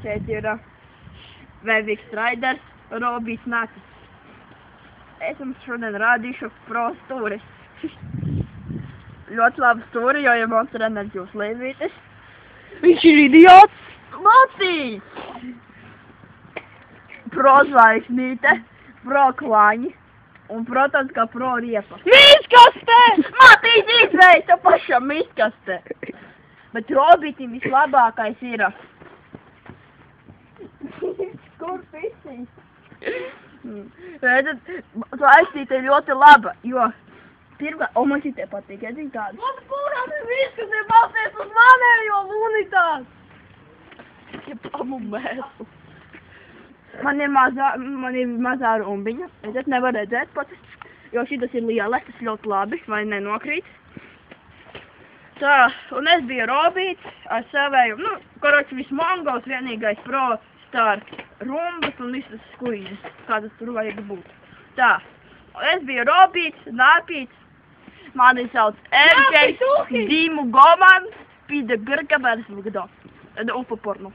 Šeit ir Vevix Raiders, Robijs Nacis. Es jums šodien rādīšu pro stūris. Ļoti labi stūri, jo ir Monster Energy uzlīvītis. Viņš ir idiots! Matīs! Pro zvaigznīte, pro klaņi un, protams, kā pro riepa. Mīskaste! Matīs izvēj to pašam mīskaste! Bet Robītim vislabākais ir... Kur pisīs? Redzat, zvaigznīte ir ļoti laba, jo... Pirmā, o man šitie patīk, ja zini tādu. Man kurām ir viskas ir balsties uz manējo lunitāti! Ja pamu mēsu. Man ir mazā rumbiņa, redzat, nevar redzēt pat, jo šitas ir lielais, tas ļoti labi, vai nenokrīt. Tā, un es biju Robīts ar savēju, koroči viss Mongols, vienīgais pro star rumbas un visas skuīzes, kādas tur vajag būt. Tā, es biju Robīts, Nāpīts, mani sauc Erģejs, Dīmu Goman, Pīda Birka, Bērs Vugdo, Upa pornu.